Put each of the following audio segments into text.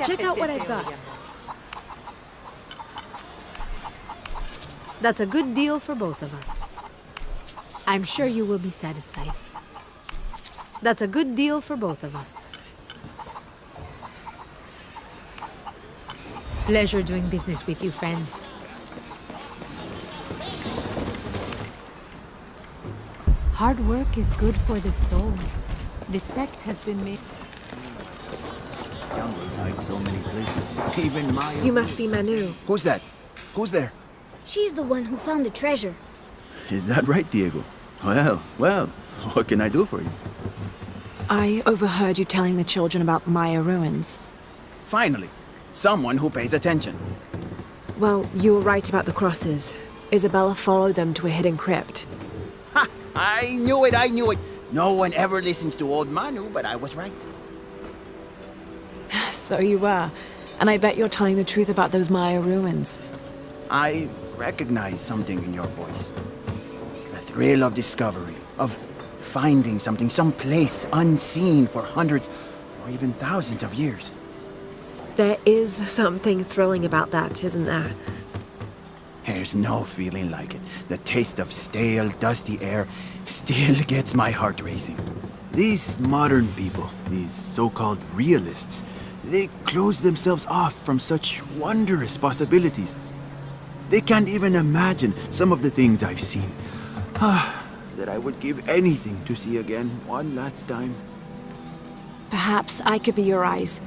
Check out what I've got. That's a good deal for both of us. I'm sure you will be satisfied. That's a good deal for both of us. Pleasure doing business with you, friend. Hard work is good for the soul. The sect has been made... You must be Manu. Who's that? Who's there? She's the one who found the treasure. Is that right, Diego? Well, what can I do for you? I overheard you telling the children about Maya ruins. Finally, someone who pays attention. Well, you were right about the crosses. Isabella followed them to a hidden crypt. Ha! I knew it! No one ever listens to old Manu, but I was right. So you were. And I bet you're telling the truth about those Maya ruins. I recognize something in your voice. The thrill of discovery, of finding something someplace unseen for hundreds or even thousands of years. There is something thrilling about that, isn't there? There's no feeling like it. The taste of stale, dusty air still gets my heart racing. These modern people, these so-called realists, they close themselves off from such wondrous possibilities. They can't even imagine some of the things I've seen. That I would give anything to see again one last time. Perhaps I could be your eyes,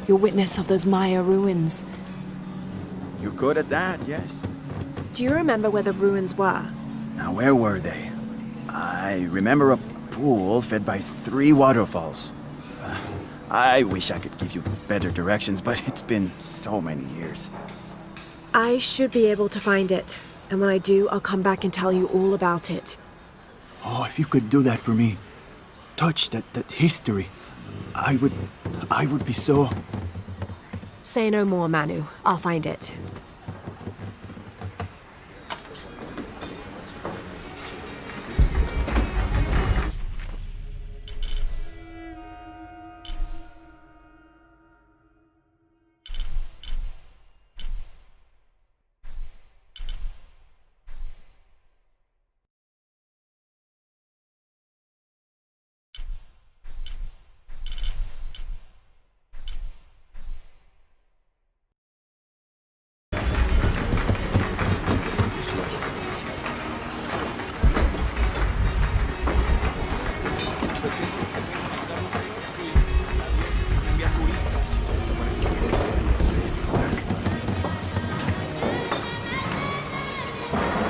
your witness of those Maya ruins. You're good at that, yes. Do you remember where the ruins were? Now, where were they? I remember a pool fed by 3 waterfalls. I wish I could give you better directions, but it's been so many years. I should be able to find it. And when I do, I'll come back and tell you all about it. Oh, if you could do that for me. Touch that history. I would be so... Say no more, Manu. I'll find it.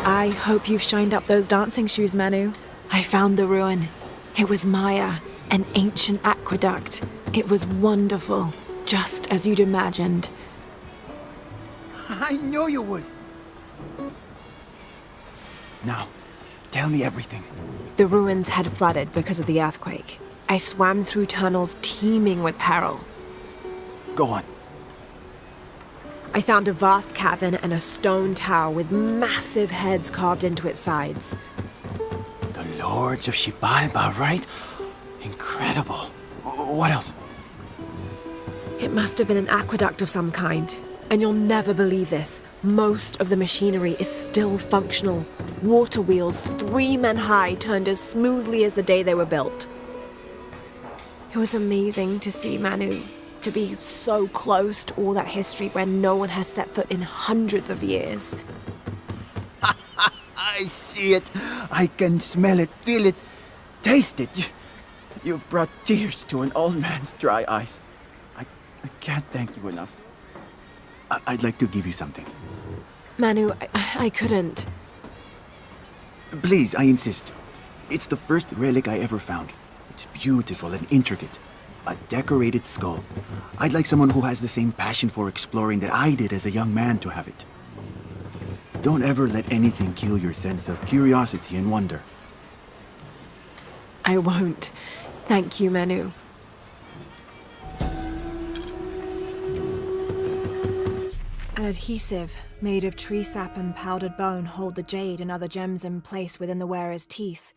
I hope you've shined up those dancing shoes, Manu. I found the ruin. It was Maya, an ancient aqueduct. It was wonderful, just as you'd imagined. I knew you would. Now, tell me everything. The ruins had flooded because of the earthquake. I swam through tunnels teeming with peril. Go on. I found a vast cavern and a stone tower with massive heads carved into its sides. The Lords of Xibalba, right? Incredible. What else? It must have been an aqueduct of some kind. And you'll never believe this. Most of the machinery is still functional. Water wheels 3 men high turned as smoothly as the day they were built. It was amazing to see, Manu. To be so close to all that history where no one has set foot in hundreds of years. I see it. I can smell it, feel it, taste it. You've brought tears to an old man's dry eyes. I can't thank you enough. I'd like to give you something. Manu, I couldn't. Please, I insist. It's the first relic I ever found. It's beautiful and intricate. A decorated skull. I'd like someone who has the same passion for exploring that I did as a young man to have it. Don't ever let anything kill your sense of curiosity and wonder. I won't. Thank you, Manu. An adhesive made of tree sap and powdered bone hold the jade and other gems in place within the wearer's teeth.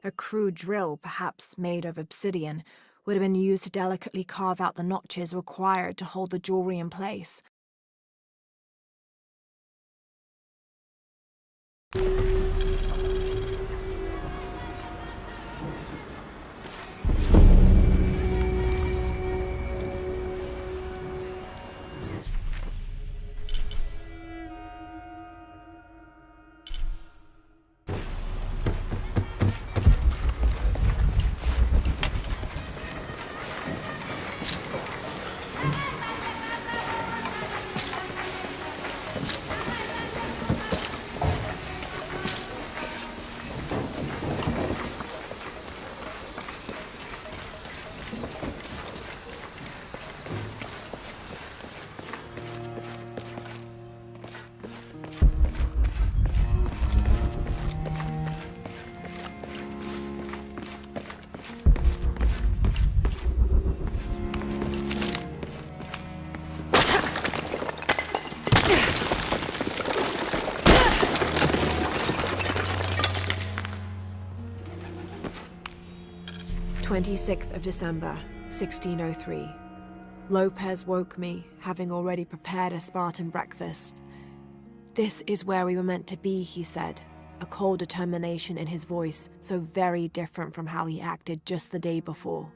A crude drill, perhaps made of obsidian, would have been used to delicately carve out the notches required to hold the jewelry in place. "26th of December, 1603. Lopez woke me, having already prepared a Spartan breakfast. This is where we were meant to be, he said, a cold determination in his voice, so very different from how he acted just the day before.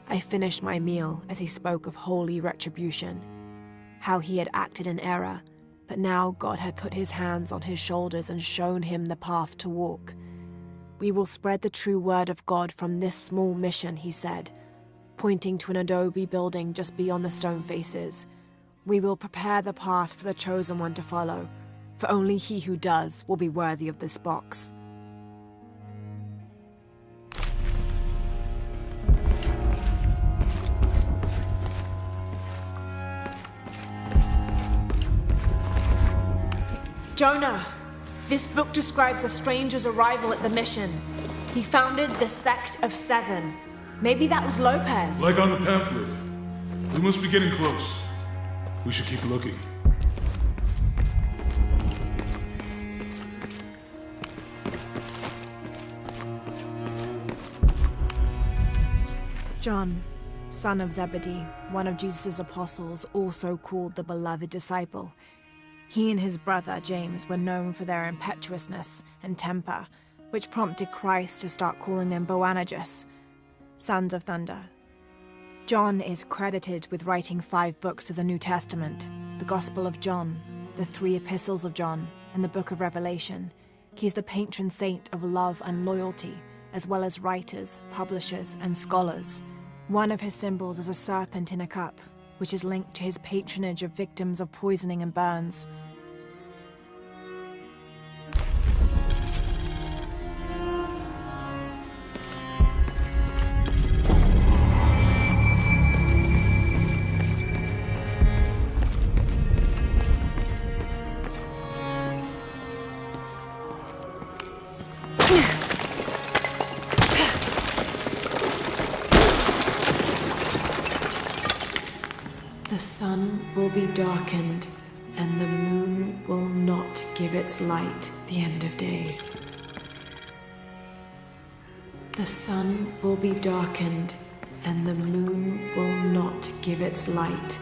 I finished my meal as he spoke of holy retribution, how he had acted in error, but now God had put his hands on his shoulders and shown him the path to walk. We will spread the true word of God from this small mission, he said, pointing to an adobe building just beyond the stone faces. We will prepare the path for the chosen one to follow, for only he who does will be worthy of this box. Jonah! This book describes a stranger's arrival at the mission. He founded the Sect of Seven. Maybe that was Lopez. Like on the pamphlet. We must be getting close. We should keep looking. John, son of Zebedee, one of Jesus' apostles, also called the beloved disciple. He and his brother, James, were known for their impetuousness and temper, which prompted Christ to start calling them Boanerges, sons of thunder. John is credited with writing 5 books of the New Testament, the Gospel of John, the 3 epistles of John, and the Book of Revelation. He's the patron saint of love and loyalty, as well as writers, publishers, and scholars. One of his symbols is a serpent in a cup, which is linked to his patronage of victims of poisoning and burns. The sun will be darkened, and the moon will not give its light the end of days. The sun will be darkened, and the moon will not give its light.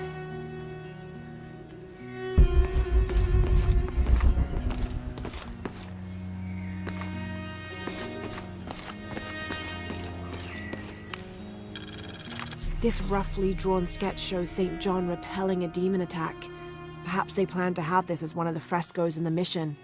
This roughly drawn sketch shows St. John repelling a demon attack. Perhaps they plan to have this as one of the frescoes in the mission.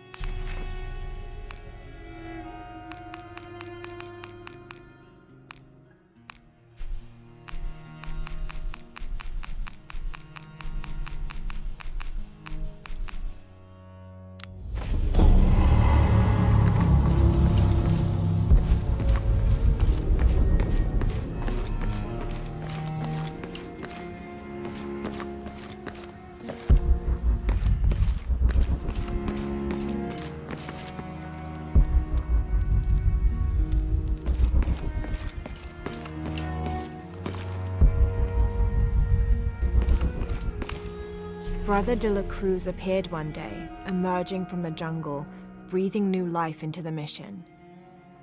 Brother de la Cruz appeared one day, emerging from the jungle, breathing new life into the mission.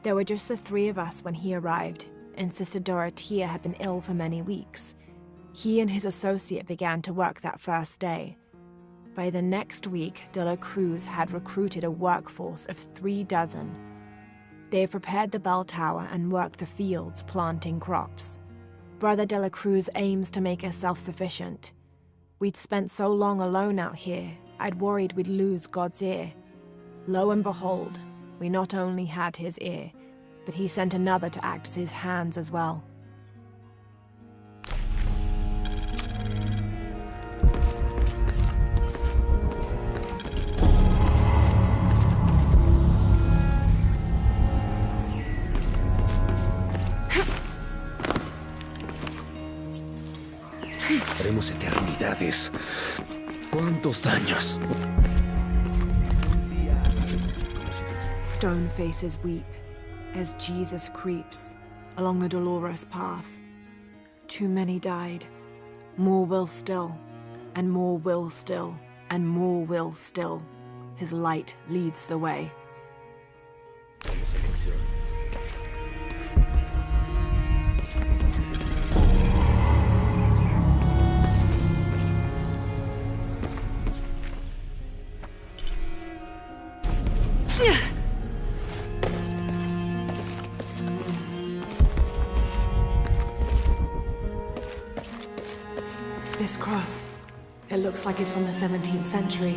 There were just the 3 of us when he arrived, and Sister Dorothea had been ill for many weeks. He and his associate began to work that first day. By the next week, De La Cruz had recruited a workforce of 36. They have prepared the bell tower and worked the fields, planting crops. Brother De La Cruz aims to make us self-sufficient. We'd spent so long alone out here, I'd worried we'd lose God's ear. Lo and behold, we not only had his ear, but he sent another to act as his hands as well. Haremos eternidades. ¿Cuántos años? Stone faces weep as Jesus creeps along the dolorous path. Too many died. More will still, and more will still, and more will still. His light leads the way. This cross, it looks like it's from the 17th century.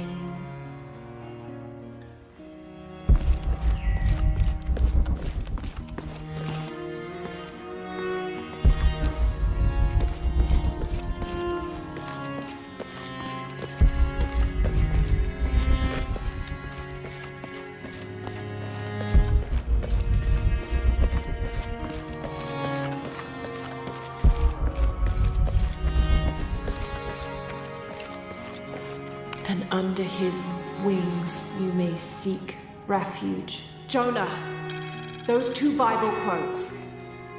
And under his wings you may seek refuge. Jonah, those 2 Bible quotes.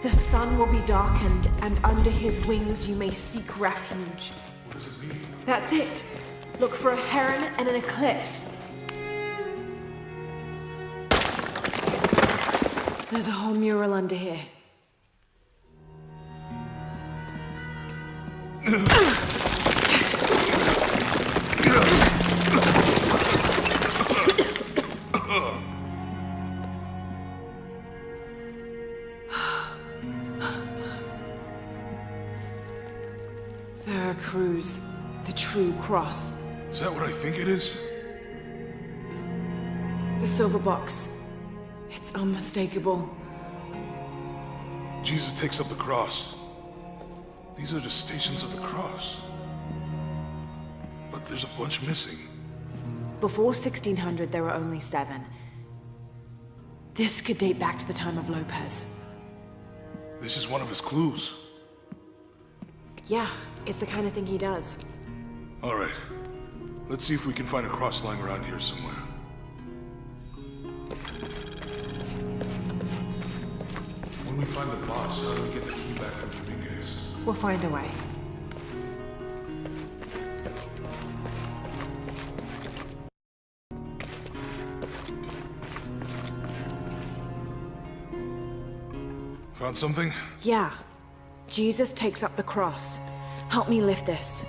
The sun will be darkened, and under his wings you may seek refuge. What does it mean? That's it. Look for a heron and an eclipse. There's a whole mural under here. Veracruz, the true cross. Is that what I think it is? The silver box. It's unmistakable. Jesus takes up the cross. These are the stations of the cross. But there's a bunch missing. Before 1600, there were only 7. This could date back to the time of Lopez. This is one of his clues. Yeah, it's the kind of thing he does. All right. Let's see if we can find a cross lying around here somewhere. When we find the box, how do we get the key back from Dominguez? We'll find a way. Found something? Yeah. Jesus takes up the cross. Help me lift this.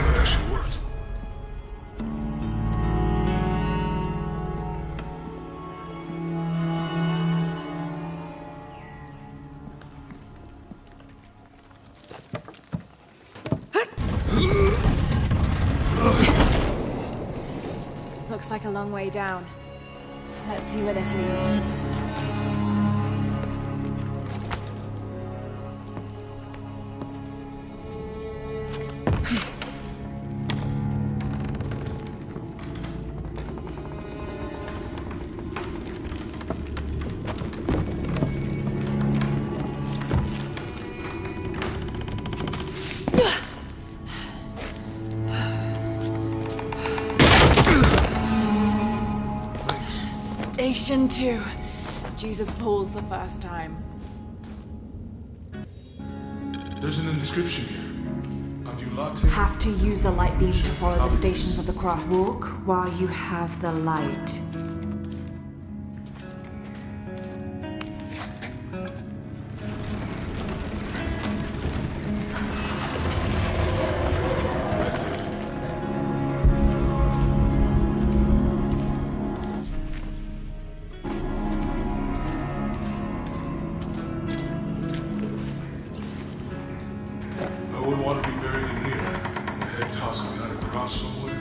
That actually worked. Looks like a long way down. Let's see where this leads. Station 2. Jesus falls the first time. There's an inscription here. Ambulate. Have to use the light beam to follow the stations of the cross. Walk while you have the light. I wouldn't want to be buried in here. My head tossed behind a cross somewhere.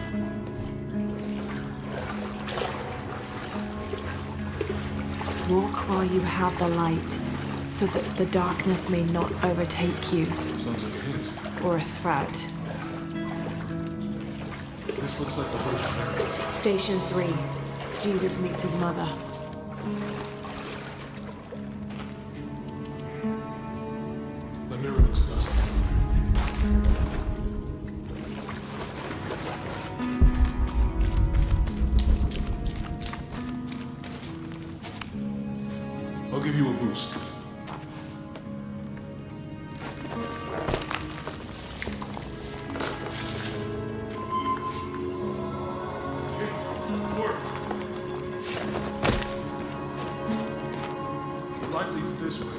Walk while you have the light, so that the darkness may not overtake you, Sounds like a hint. or a threat. This looks like the Virgin Mary. Station 3. Jesus meets his mother. The mirror looks dusty. I'll give you a boost. Okay, work. The light leads this way.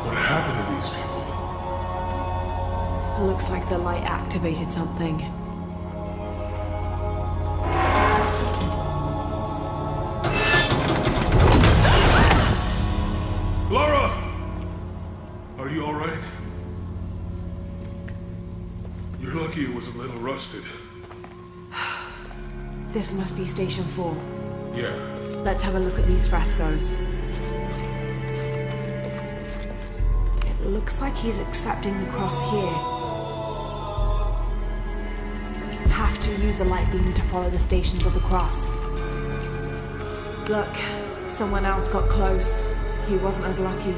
What happened to these people? It looks like the light activated something. Laura! Are you alright? You're lucky it was a little rusted. This must be Station 4. Yeah, Let's have a look at these frescoes. It looks like he's accepting the cross here. Have to use the light beam to follow the stations of the cross. Look, someone else got close. He wasn't as lucky.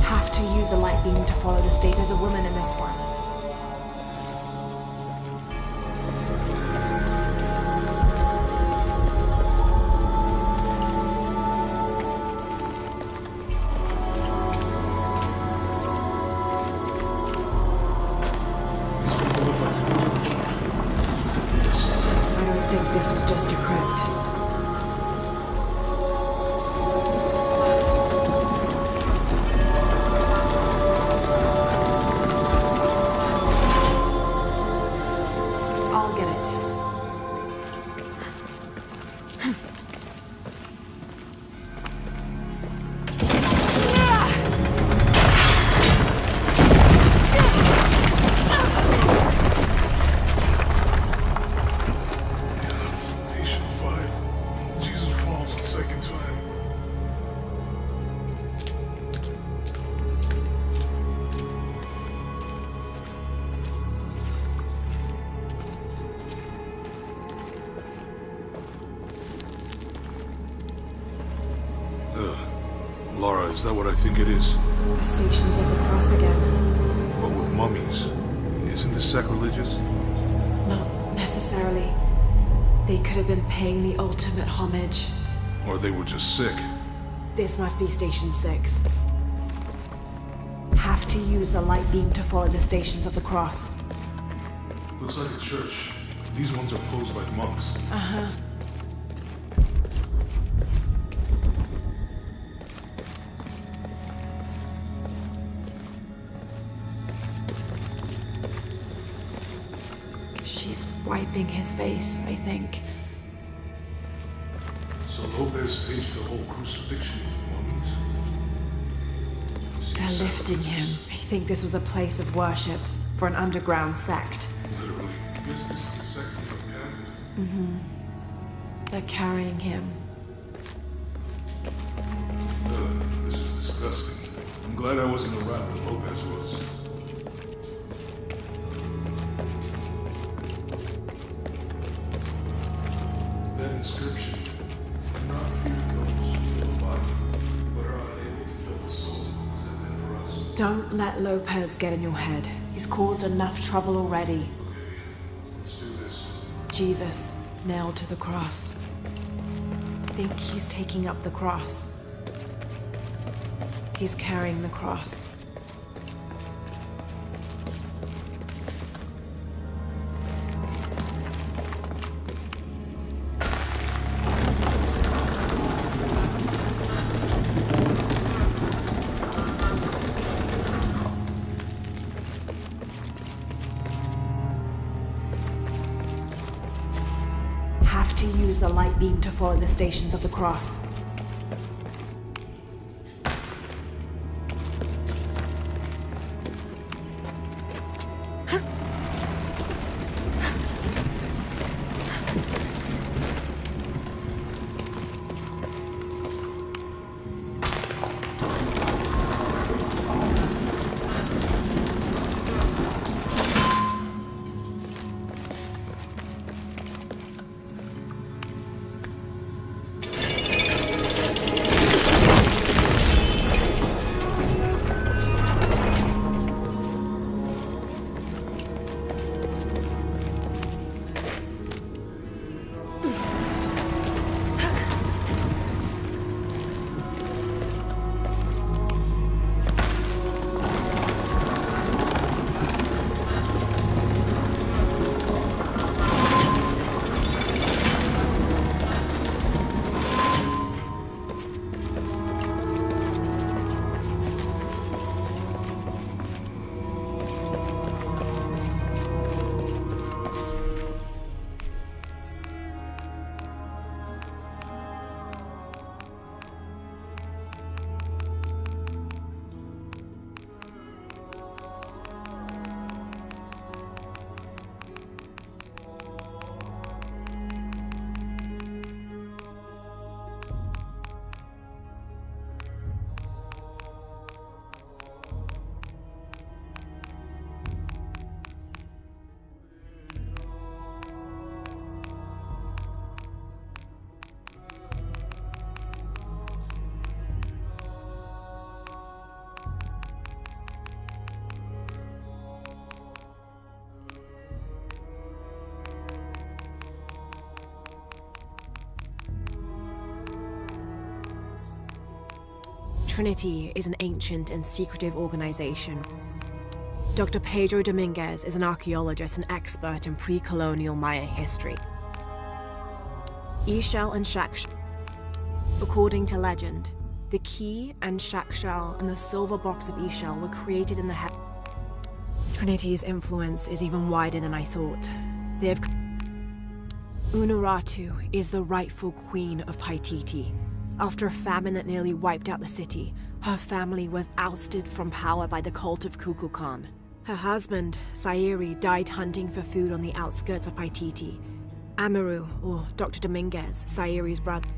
Have to use the light beam to follow the state. There's a woman in this one. these people look like they're in torture. I don't think this was just a crypt. I'll get it. Station 5. Jesus falls the second time. Laura, is that what I think it is? The stations of the cross again. But with mummies. Isn't this sacrilegious? Not necessarily. They could have been paying the ultimate homage. Or they were just sick? This must be Station 6. Have to use the light beam to follow the stations of the cross. Looks like a church. These ones are posed like monks. She's wiping his face, I think. So Lopez staged the whole crucifixion of mummies? They're lifting him. I think this was a place of worship for an underground sect. Literally. I guess this is a sect from the pamphlet. They're carrying him. This is disgusting. I'm glad I wasn't around when Lopez was. That inscription. Do not fear those who kill the body, but are unable to kill the Don't let Lopez get in your head. He's caused enough trouble already. Let's do this. Jesus, nailed to the cross. Think he's taking up the cross. He's carrying the cross. Have to use the light beam to follow the stations of the cross. Trinity is an ancient and secretive organization. Dr. Pedro Dominguez is an archaeologist and expert in pre-colonial Maya history. Ixchel and Shaxchel. According to legend, the key and Shaxchel and the silver box of Ixchel were created in the heaven. Trinity's influence is even wider than I thought. They have... Unuratu is the rightful queen of Paititi. After a famine that nearly wiped out the city, her family was ousted from power by the cult of Kukulkan. Her husband, Sayiri, died hunting for food on the outskirts of Paititi. Amaru, or Dr. Dominguez, Sayiri's brother.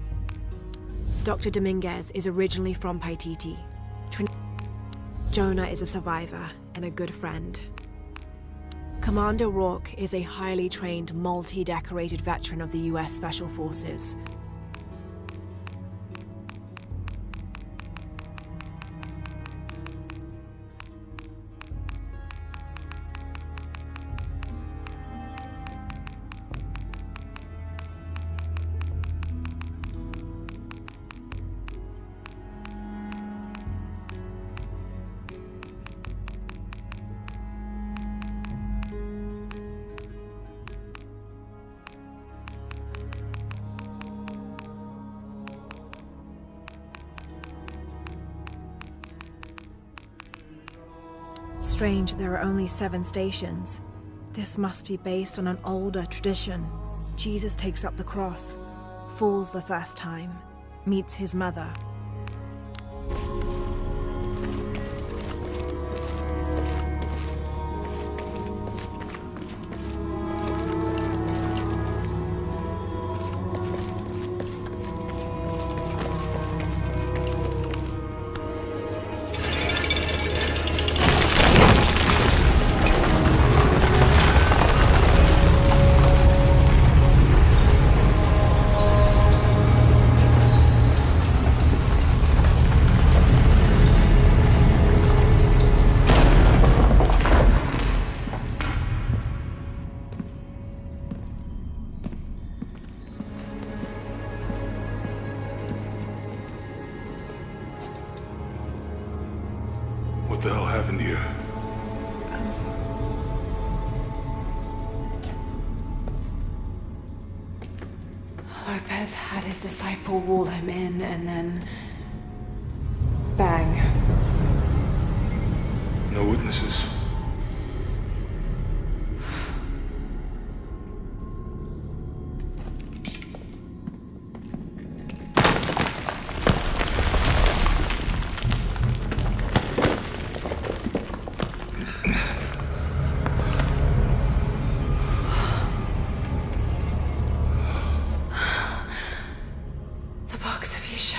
Dr. Dominguez is originally from Paititi. Jonah is a survivor and a good friend. Commander Rourke is a highly trained, multi-decorated veteran of the US Special Forces. Strange, there are only 7 stations. This must be based on an older tradition. Jesus takes up the cross, falls the first time, meets his mother. has had his disciple wall him in, and then. Bang. No witnesses. The box of Isha.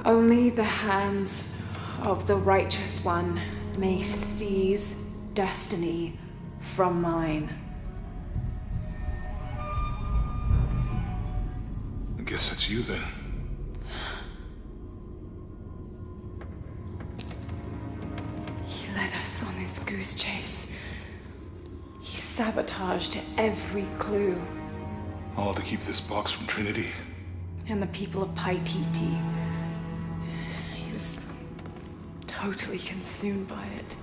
Only the hands of the Righteous One may seize destiny from mine. I guess it's you then. He led us on this goose chase. He sabotaged every clue. All to keep this box from Trinity. And the people of Paititi. He was totally consumed by it.